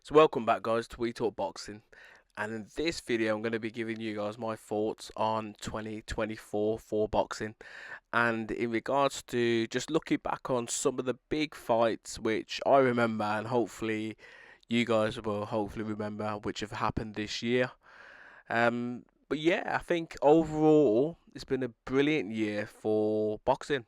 So welcome back guys to We Talk Boxing, and in this video I'm going to be giving you guys my thoughts on 2024 for boxing, and in regards to just looking back on some of the big fights which I remember, and hopefully you guys will hopefully remember, which have happened this year. But yeah, I think overall it's been a brilliant year for boxing.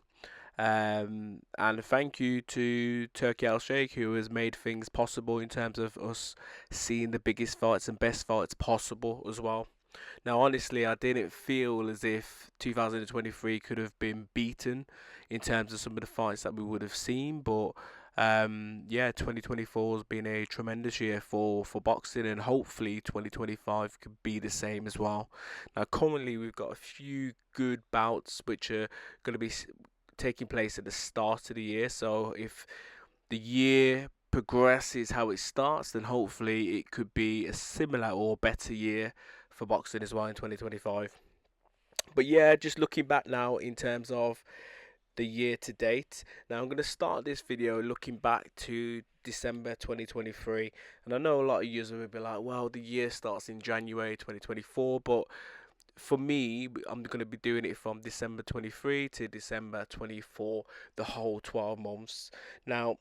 And thank you to Turkey Al Sheikh, who has made things possible in terms of us seeing the biggest fights and best fights possible as well. Now, honestly, I didn't feel as if 2023 could have been beaten in terms of some of the fights that we would have seen, but yeah, 2024 has been a tremendous year for boxing, and hopefully 2025 could be the same as well. Now, currently, we've got a few good bouts which are going to be taking place at the start of the year. So if the year progresses how it starts, then hopefully it could be a similar or better year for boxing as well in 2025. But yeah, just looking back now in terms of the year to date. Now I'm going to start this video looking back to December 2023, and I know a lot of users will be like, well, the year starts in January 2024, but for me, I'm going to be doing it from December 23 to December 24, the whole 12 months. Now,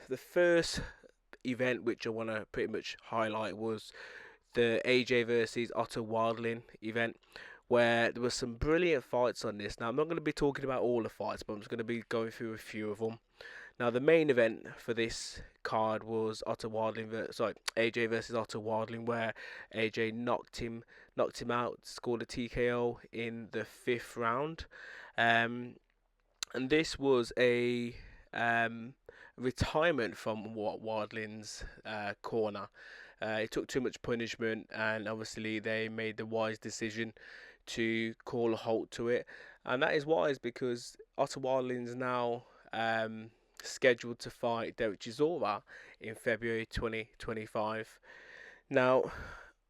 the first event which I want to pretty much highlight was the AJ versus Otto Wildling event, where there were some brilliant fights on this. Now, I'm not going to be talking about all the fights, but I'm just going to be going through a few of them. Now, the main event for this card was AJ versus Otto Wildling, where AJ knocked him out, scored a TKO in the fifth round, um, and this was a retirement from Wildling's corner. He took too much punishment, and obviously they made the wise decision to call a halt to it, and that is wise because Otto Wildling's now scheduled to fight Derek Chisora in February 2025. Now,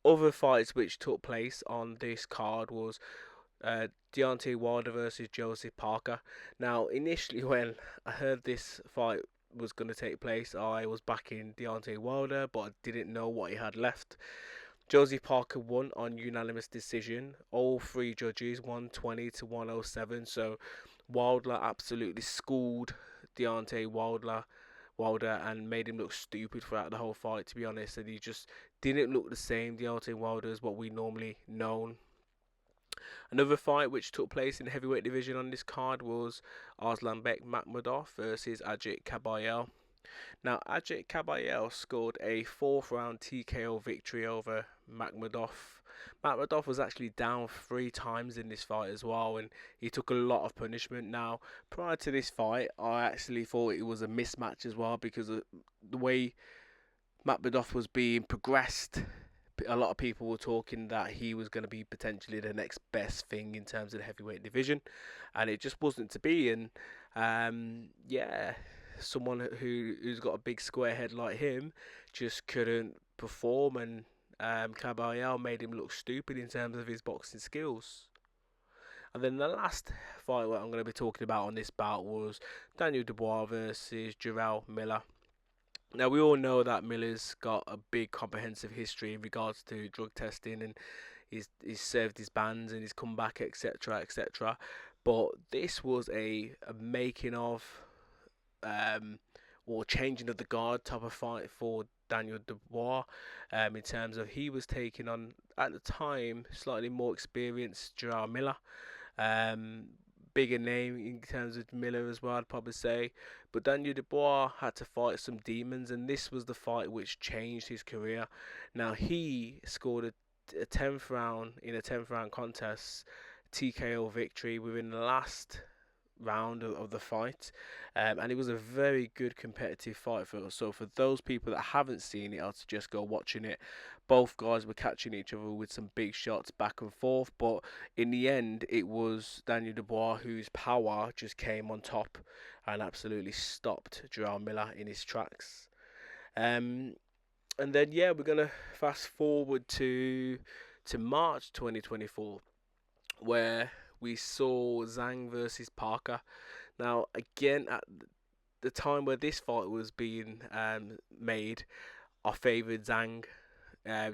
other fights which took place on this card was Deontay Wilder versus Joseph Parker. Now, initially when I heard this fight was going to take place, I was backing Deontay Wilder, but I didn't know what he had left. Josie Parker won on unanimous decision. All three judges 120 to 107. So Wilder absolutely schooled Wilder and made him look stupid throughout the whole fight, to be honest. And he just didn't look the same, Deontay Wilder, as what we normally know. Another fight which took place in the heavyweight division on this card was Arslanbek Makhmudov versus Ajit Kabayel. Now, Ajit Kabayel scored a fourth round TKO victory over Makhmudov. Makhmudov was actually down three times in this fight as well, and he took a lot of punishment. Now, prior to this fight, I actually thought it was a mismatch as well because of the way Makhmudov was being progressed. A lot of people were talking that he was going to be potentially the next best thing in terms of the heavyweight division, and it just wasn't to be. And yeah, someone who's got a big square head like him just couldn't perform, and Caballero made him look stupid in terms of his boxing skills. And then the last fight that I'm going to be talking about on this bout was Daniel Dubois versus Jarrell Miller. Now we all know that Miller's got a big comprehensive history in regards to drug testing, and he's served his bans and he's come back, etc., etc. But this was a making of um, or changing of the guard type of fight for Daniel Dubois, in terms of he was taking on at the time slightly more experienced Gerard Miller, um, bigger name in terms of Miller as well, I'd probably say. But Daniel Dubois had to fight some demons, and this was the fight which changed his career. Now he scored a 10th round in a 10th round contest TKO victory within the last round of the fight, and it was a very good competitive fight for those people that haven't seen it, I'd suggest go watching it. Both guys were catching each other with some big shots back and forth, but in the end it was Daniel Dubois whose power just came on top and absolutely stopped Jarrell Miller in his tracks. um, and then yeah, we're gonna fast forward to March 2024, where we saw Zhang versus Parker. Now, again, at the time where this fight was being made, I favoured Zhang.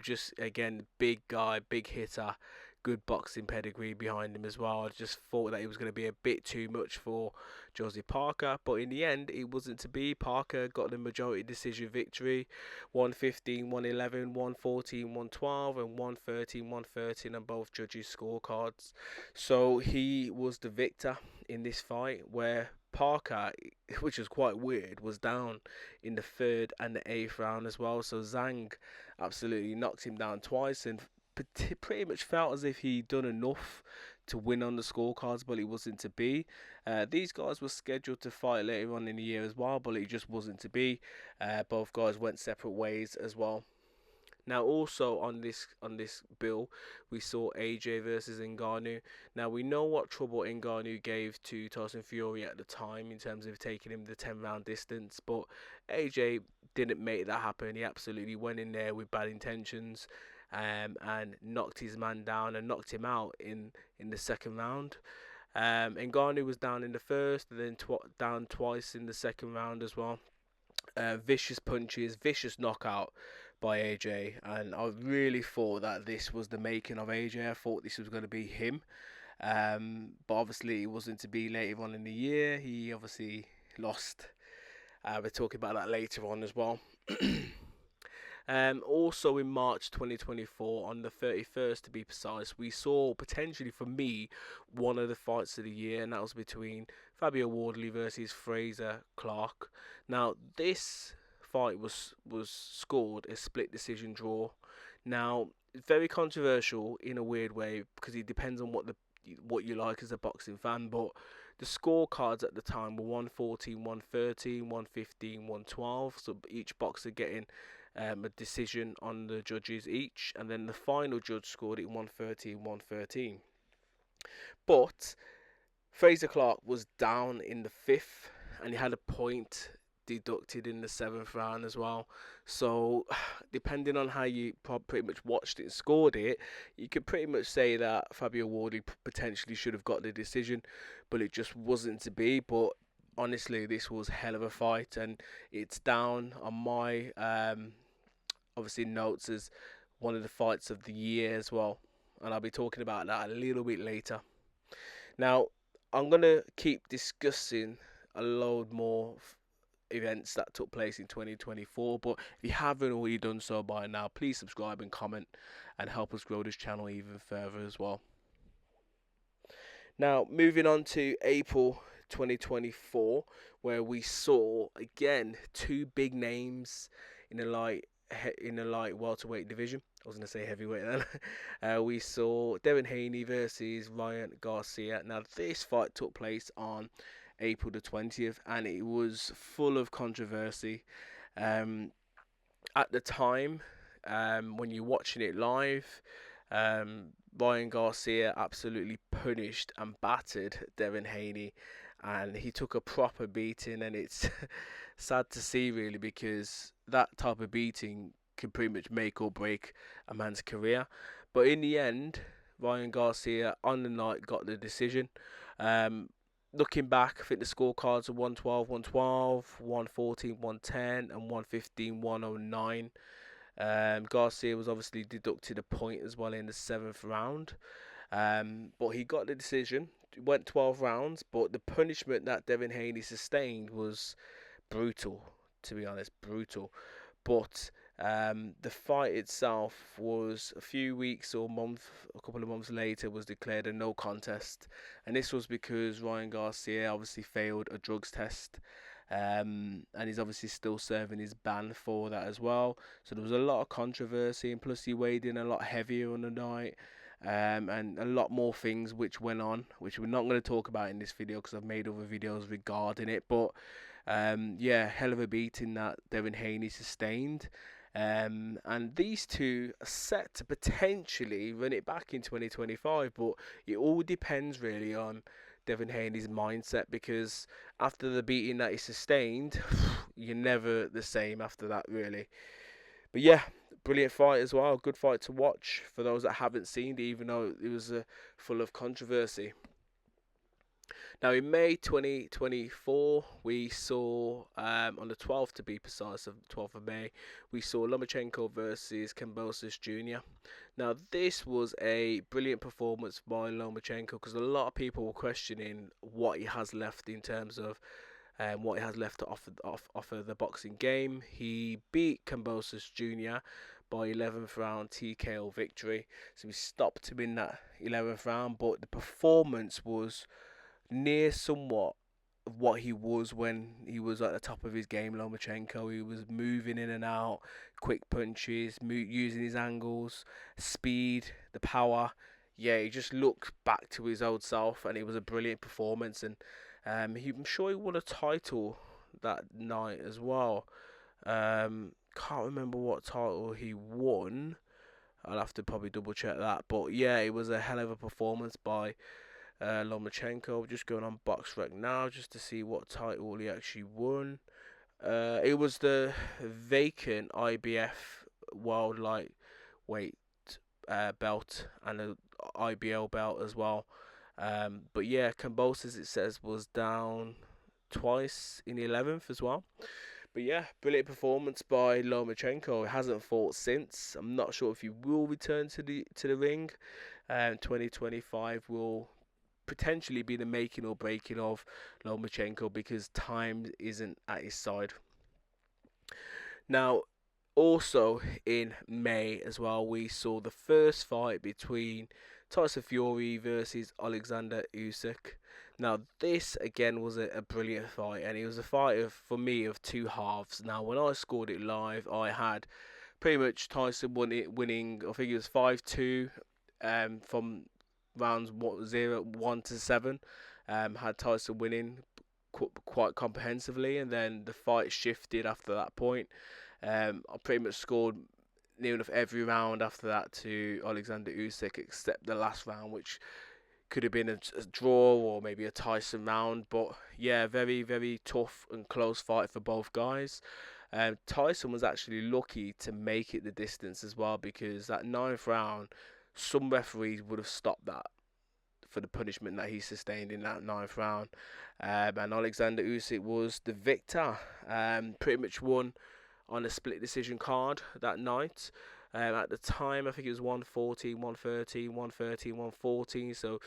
Just again, big guy, big hitter, good boxing pedigree behind him as well. I just thought that it was going to be a bit too much for Josie Parker, but in the end, it wasn't to be. Parker got the majority decision victory, 115, 111, 114, 112, and 113, 113 on both judges' scorecards. So he was the victor in this fight, where Parker, which was quite weird, was down in the third and the eighth round as well. So Zhang absolutely knocked him down twice and pretty much felt as if he'd done enough to win on the scorecards, but it wasn't to be. These guys were scheduled to fight later on in the year as well, but it just wasn't to be. Both guys went separate ways as well. Now, also on this bill, we saw AJ versus Ngannou. Now we know what trouble Ngannou gave to Tyson Fury at the time in terms of taking him the 10-round distance, but AJ didn't make that happen. He absolutely went in there with bad intentions, and knocked his man down and knocked him out in the second round. Ngannou was down in the first, and then down twice in the second round as well. Vicious punches, vicious knockout by AJ, and I really thought that this was the making of AJ. I thought this was going to be him, but obviously it wasn't to be. Later on in the year, he obviously lost. We're talking about that later on as well. Also in March 2024, on the 31st to be precise, we saw potentially, for me, one of the fights of the year, and that was between Fabio Wardley versus Frazer Clarke. Now, this fight was scored a split decision draw. Now, very controversial in a weird way, because it depends on what you like as a boxing fan, but the scorecards at the time were 114, 113, 115, 112, so each boxer getting a decision on the judges each, and then the final judge scored it 113, 113. But Frazer Clarke was down in the fifth, and he had a point deducted in the seventh round as well. So depending on how you pretty much watched it and scored it, you could pretty much say that Fabio Wardley potentially should have got the decision, but it just wasn't to be. But honestly, this was a hell of a fight, and it's down on my obviously notes as one of the fights of the year as well, and I'll be talking about that a little bit later. Now, I'm gonna keep discussing a load more events that took place in 2024, but if you haven't already done so by now, please subscribe and comment and help us grow this channel even further as well. Now, moving on to April 2024, where we saw again two big names in the light welterweight division. I was going to say heavyweight then. We saw Devin Haney versus Ryan Garcia. Now, this fight took place on April the 20th, and it was full of controversy. At the time, when you're watching it live, Ryan Garcia absolutely punished and battered Devin Haney, and he took a proper beating, and it's sad to see really, because that type of beating can pretty much make or break a man's career. But in the end, Ryan Garcia on the night got the decision. Looking back, I think the scorecards are 112, 112, 114, 110, and 115, 109. Garcia was obviously deducted a point as well in the seventh round. But he got the decision. It went 12 rounds, but the punishment that Devin Haney sustained was brutal, to be honest, brutal. But the fight itself was a few weeks or a couple of months later, was declared a no contest, and this was because Ryan Garcia obviously failed a drugs test, and he's obviously still serving his ban for that as well. So there was a lot of controversy, and plus he weighed in a lot heavier on the night. And a lot more things which went on, which we're not going to talk about in this video because I've made other videos regarding it. But yeah, hell of a beating that Devin Haney sustained. And these two are set to potentially run it back in 2025, but it all depends really on Devin Haney's mindset, because after the beating that he sustained, you're never the same after that really. But yeah, brilliant fight as well. Good fight to watch for those that haven't seen it, even though it was full of controversy. Now, in May 2024, we saw, on the 12th to be precise, of 12th of May, we saw Lomachenko versus Kambosos Jr. Now, this was a brilliant performance by Lomachenko because a lot of people were questioning what he has left in terms of what he has left to offer the boxing game. He beat Kambosos Jr. by 11th round TKO victory, so he stopped him in that 11th round, but the performance was near somewhat of what he was when he was at the top of his game. Lomachenko, he was moving in and out, quick punches, using his angles, speed, the power. Yeah, he just looked back to his old self, and it was a brilliant performance. And I'm sure he won a title that night as well. Can't remember what title he won. I'll have to probably double check that. But yeah, it was a hell of a performance by Lomachenko. Just going on BoxRec now just to see what title he actually won. It was the vacant IBF World Lightweight belt and the IBL belt as well. But yeah, Kambosos, it says, was down twice in the 11th as well. But yeah, brilliant performance by Lomachenko. He hasn't fought since. I'm not sure if he will return to the ring. 2025 will potentially be the making or breaking of Lomachenko because time isn't at his side. Now, also in May as well, we saw the first fight between Tyson Fury versus Alexander Usyk. Now, this again was a brilliant fight, and it was a fight for me of two halves. Now, when I scored it live, I had pretty much Tyson winning. I think it was 5-2 from rounds 1 to 7. Had Tyson winning quite comprehensively, and then the fight shifted after that point. I pretty much scored near enough every round after that to Alexander Usyk, except the last round, which could have been a draw or maybe a Tyson round. But yeah, very, very tough and close fight for both guys. Tyson was actually lucky to make it the distance as well, because that 9th round, some referees would have stopped that for the punishment that he sustained in that 9th round. And Alexander Usyk was the victor. Pretty much won on a split decision card that night. At the time, I think it was 114, 113, 113, 114. So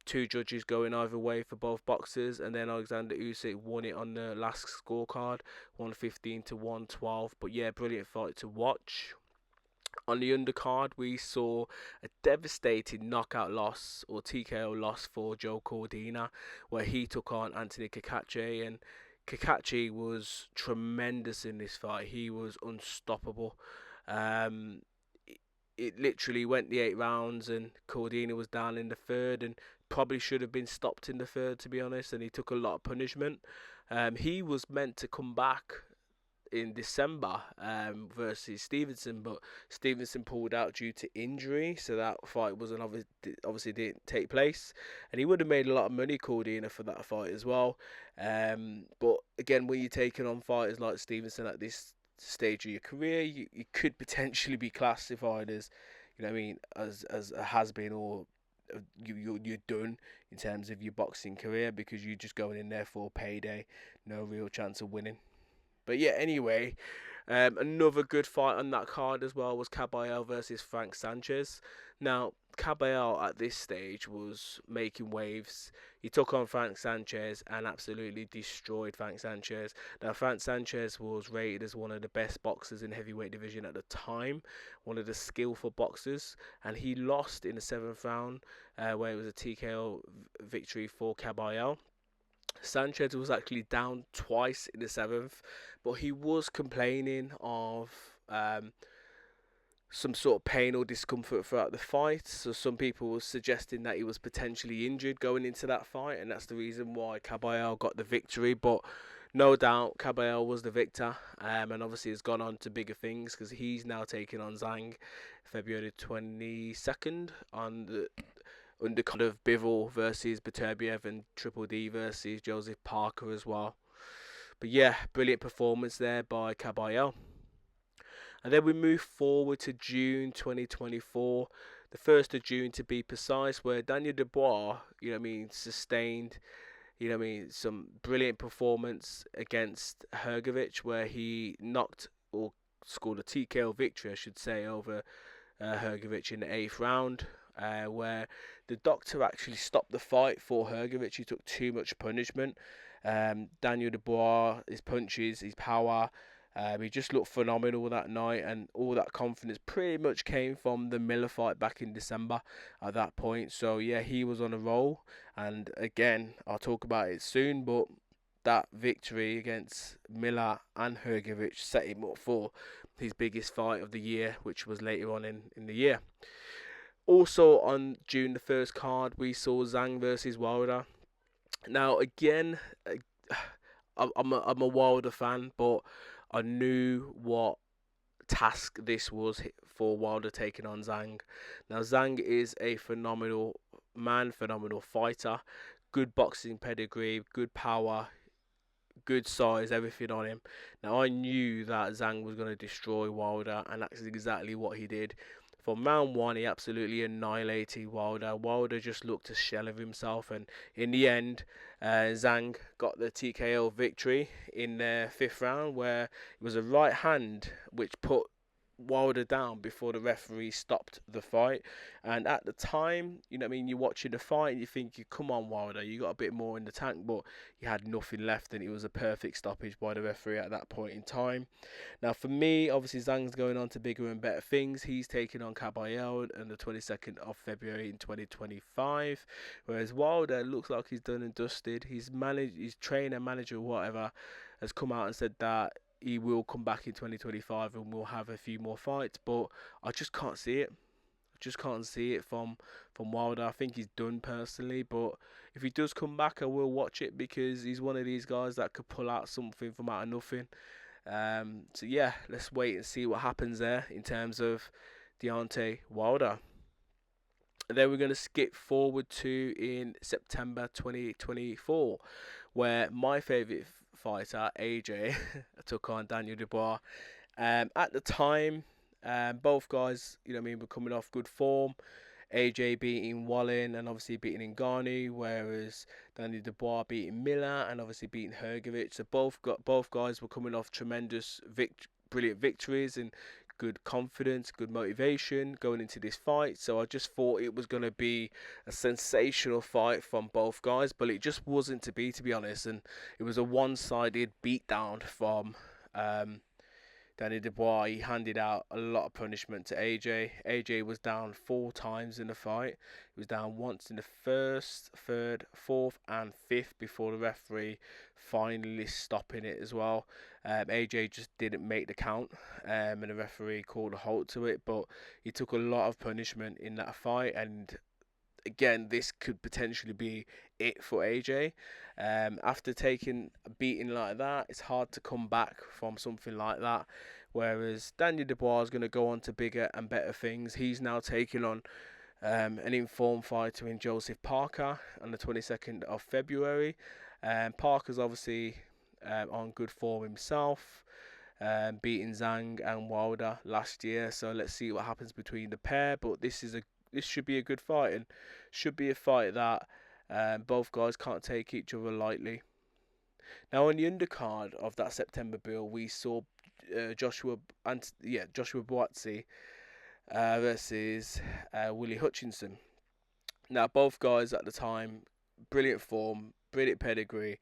two judges going either way for both boxers, and then Alexander Usyk won it on the last scorecard, 115 to 112. But yeah, brilliant fight to watch. On the undercard, we saw a devastating knockout loss or TKO loss for Joe Cordina, where he took on Anthony Cacace, and Cacace was tremendous in this fight. He was unstoppable. Um, it literally went the 8 rounds, and Cordina was down in the third, and probably should have been stopped in the third, to be honest. And he took a lot of punishment. He was meant to come back in December versus Stevenson, but Stevenson pulled out due to injury, so that fight wasn't obviously didn't take place, and he would have made a lot of money, Cordina, for that fight as well. But again, when you're taking on fighters like Stevenson at this stage of your career, you could potentially be classified as, you know what I mean, as a has been, or you're done in terms of your boxing career, because you're just going in there for payday, no real chance of winning. But yeah, anyway, another good fight on that card as well was Caballero versus Frank Sanchez. Now, Caballero at this stage was making waves. He took on Frank Sanchez and absolutely destroyed Frank Sanchez. Now, Frank Sanchez was rated as one of the best boxers in heavyweight division at the time, one of the skillful boxers, and he lost in the 7th round, where it was a TKO victory for Caballero. Sanchez was actually down twice in the 7th, but he was complaining of some sort of pain or discomfort throughout the fight. So some people were suggesting that he was potentially injured going into that fight, and that's the reason why Caballero got the victory. But no doubt Caballero was the victor, and obviously has gone on to bigger things, because he's now taking on Zhang February 22nd on the undercard of Bivol versus Beterbiev, and Triple D versus Joseph Parker as well. But yeah, brilliant performance there by Caballero. And then we move forward to June 2024. the 1st of June to be precise, where Daniel Dubois, sustained, some brilliant performance against Hrgovic, where he knocked or scored a TKO victory, I should say, over Hrgovic in the 8th round, where the doctor actually stopped the fight for Hrgovic. He took too much punishment. Daniel Dubois, his punches, his power, he just looked phenomenal that night, and all that confidence pretty much came from the Miller fight back in December at that point. So yeah, he was on a roll, and again, I'll talk about it soon, but that victory against Miller and Hrgovic set him up for his biggest fight of the year, which was later on in the year. Also on June the 1st card, we saw Zhang versus Wilder. Now again, I'm a Wilder fan, but I knew what task this was for Wilder taking on Zhang. Now Zhang is a phenomenal man, phenomenal fighter, good boxing pedigree, good power, good size, everything on him. Now I knew that Zhang was going to destroy Wilder, and that's exactly what he did. From round 1, he absolutely annihilated Wilder. Wilder just looked a shell of himself, and in the end, Zhang got the TKO victory in the 5th round, where it was a right hand which put Wilder down before the referee stopped the fight. And at the time, you're watching the fight and you think, come on Wilder, you got a bit more in the tank, but you had nothing left, and it was a perfect stoppage by the referee at that point in time. Now for me, obviously Zhang's going on to bigger and better things. He's taking on Caballero on the 22nd of February in 2025, whereas Wilder looks like he's done and dusted. His trainer, manager, whatever, has come out and said that he will come back in 2025 and we'll have a few more fights, but I just can't see it. I just can't see it from Wilder. I think he's done personally, but if he does come back, I will watch it, because he's one of these guys that could pull out something from out of nothing. So yeah, let's wait and see what happens there in terms of Deontay Wilder. And then we're going to skip forward to in September 2024, where my favourite fighter, AJ, took on Daniel Dubois. At the time, both guys, were coming off good form. AJ beating Wallin and obviously beating Ngannou, whereas Daniel Dubois beating Miller and obviously beating Hrgovic. So both guys were coming off tremendous, brilliant victories and good confidence, good motivation going into this fight. So I just thought it was going to be a sensational fight from both guys, but it just wasn't to be honest. And it was a one-sided beatdown from Daniel Dubois. He handed out a lot of punishment to AJ. AJ was down 4 times in the fight. He was down once in the 1st, 3rd, 4th and 5th before the referee finally stopping it as well. AJ just didn't make the count, and the referee called a halt to it, but he took a lot of punishment in that fight, and again, this could potentially be it for AJ. After taking a beating like that, it's hard to come back from something like that. Whereas Daniel Dubois is going to go on to bigger and better things. He's now taking on an informed fighter in Joseph Parker on the 22nd of February. Parker's obviously on good form himself, beating Zhang and Wilder last year. So let's see what happens between the pair. But this should be a good fight, and should be a fight that both guys can't take each other lightly. Now on the undercard of that September bill, we saw Joshua Buatsi versus Willie Hutchinson. Now both guys at the time, brilliant form, brilliant pedigree,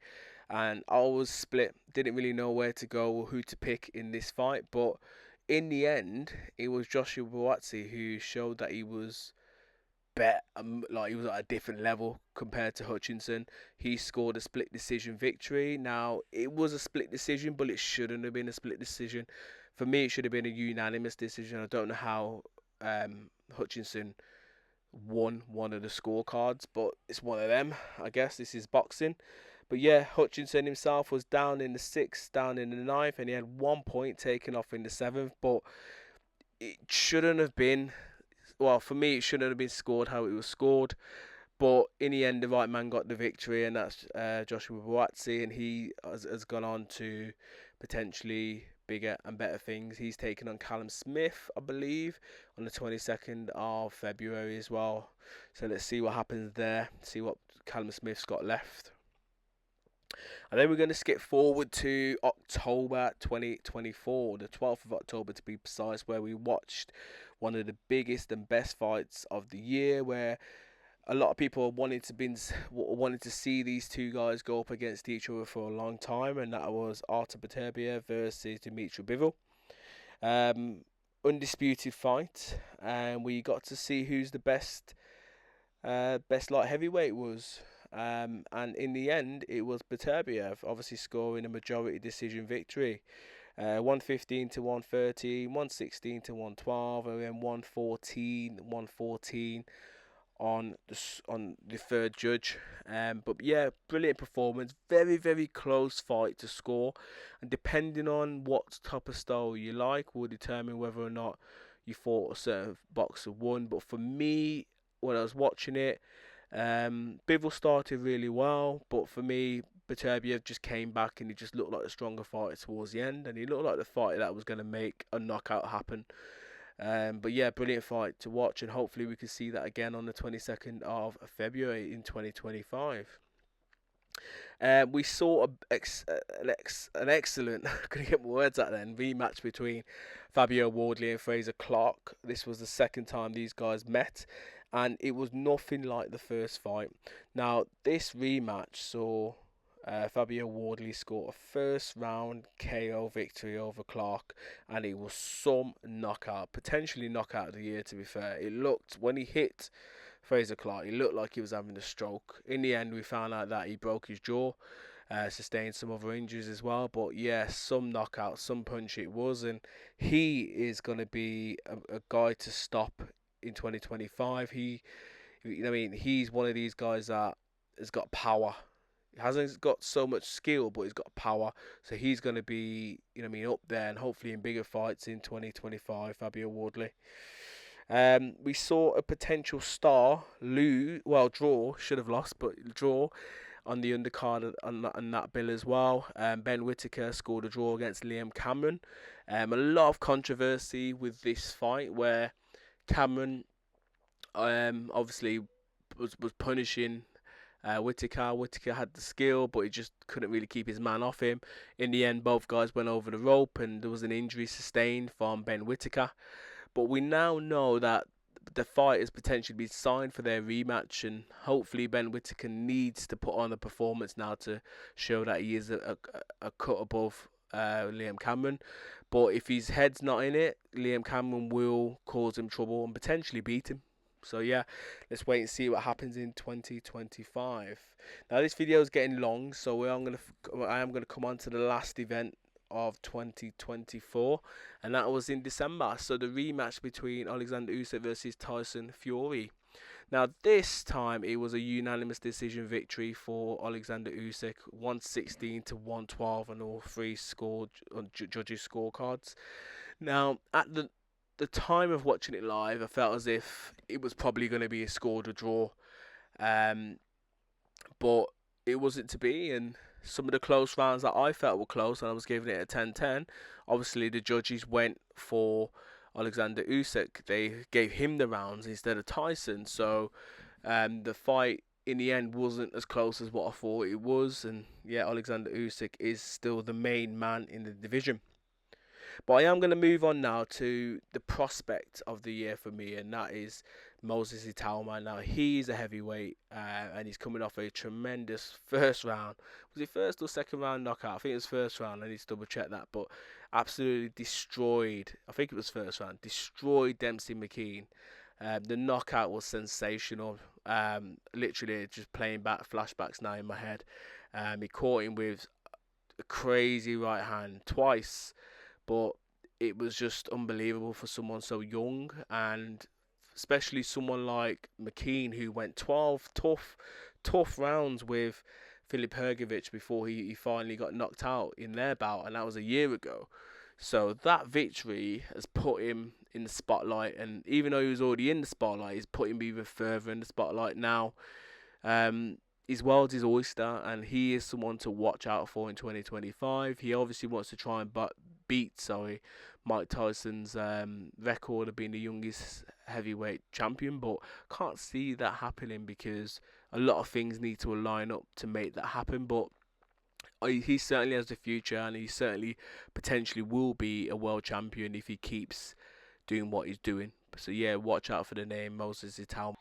and I was split. Didn't really know where to go or who to pick in this fight, but in the end, it was Joshua Buatsi who showed that he was better, like he was at a different level compared to Hutchinson. He scored a split decision victory. Now, it was a split decision, but it shouldn't have been a split decision. For me, it should have been a unanimous decision. I don't know how Hutchinson won one of the scorecards, but it's one of them. I guess this is boxing. But yeah, Hutchinson himself was down in the 6th, down in the 9th, and he had 1 point taken off in the 7th. But it shouldn't have been, well, for me, it shouldn't have been scored how it was scored. But in the end, the right man got the victory, and that's Joshua Buatsi, and he has gone on to potentially bigger and better things. He's taking on Callum Smith, I believe, on the 22nd of February as well. So let's see what happens there, see what Callum Smith's got left. And then we're going to skip forward to October 2024, the 12th of October to be precise, where we watched one of the biggest and best fights of the year, where a lot of people wanted to see these two guys go up against each other for a long time, and that was Artur Beterbiev versus Dimitri Bivol. Undisputed fight, and we got to see who's the best light heavyweight was. And in the end, it was Beterbiev, obviously scoring a majority decision victory. 115 to 113, 116 to 112, and then 114 on the third judge. But yeah, brilliant performance. Very, very close fight to score, and depending on what type of style you like will determine whether or not you thought a certain boxer won. But for me, when I was watching it, Bivol started really well, but for me, Beterbiev just came back and he just looked like a stronger fighter towards the end, and he looked like the fighter that was going to make a knockout happen. But yeah, brilliant fight to watch, and hopefully we can see that again on the 22nd of February in 2025. We saw an excellent, I couldn't get my words out then, rematch between Fabio Wardley and Frazer Clarke. This was the second time these guys met, and it was nothing like the first fight. Now, this rematch saw Fabio Wardley scored a first round KO victory over Clarke, and it was some knockout, potentially knockout of the year to be fair. It looked, when he hit Frazer Clarke, he looked like he was having a stroke. In the end, we found out that he broke his jaw, sustained some other injuries as well, but yeah, some knockout, some punch it was, and he is going to be a guy to stop in 2025. He's one of these guys that has got power. He hasn't got so much skill, but he's got power. So he's going to be, up there and hopefully in bigger fights in 2025, Fabio Wardley. We saw a potential star draw, should have lost, but draw on the undercard on that bill as well. Ben Whittaker scored a draw against Liam Cameron. A lot of controversy with this fight where Cameron obviously was punishing Whittaker. Whittaker had the skill, but he just couldn't really keep his man off him. In the end, both guys went over the rope, and there was an injury sustained from Ben Whittaker. But we now know that the fight has potentially been signed for their rematch, and hopefully Ben Whittaker needs to put on a performance now to show that he is a cut above Liam Cameron. But if his head's not in it, Liam Cameron will cause him trouble and potentially beat him. So yeah, let's wait and see what happens in 2025. Now this video is getting long, so I am gonna come on to the last event of 2024, and that was in December. So the rematch between Alexander Usyk versus Tyson Fury. Now this time it was a unanimous decision victory for Alexander Usyk, 116 to 112 on all three judges' scorecards. Now at the time of watching it live, I felt as if it was probably going to be a scored or draw, but it wasn't to be, and some of the close rounds that I felt were close, and I was giving it a 10-10. Obviously, the judges went for Alexander Usyk. They gave him the rounds instead of Tyson. So the fight in the end wasn't as close as what I thought it was. And yeah, Alexander Usyk is still the main man in the division. But I am going to move on now to the prospect of the year for me, and that is Moses Itauma. Now, he's a heavyweight, and he's coming off a tremendous first round. Was it first or second round knockout? I think it was first round. I need to double check that. But absolutely destroyed, I think it was first round, destroyed Dempsey McKean. The knockout was sensational. Literally just playing back flashbacks now in my head. He caught him with a crazy right hand twice. But it was just unbelievable for someone so young, and especially someone like McKean, who went 12 tough rounds with Filip Hrgović before he finally got knocked out in their bout, and that was a year ago. So that victory has put him in the spotlight, and even though he was already in the spotlight, he's put him even further in the spotlight now. His world's his oyster, and he is someone to watch out for in 2025. He obviously wants to try and beat, sorry, Mike Tyson's record of being the youngest heavyweight champion, but can't see that happening because a lot of things need to align up to make that happen. But he certainly has the future, and he certainly potentially will be a world champion if he keeps doing what he's doing. So yeah, watch out for the name Moses Itaú.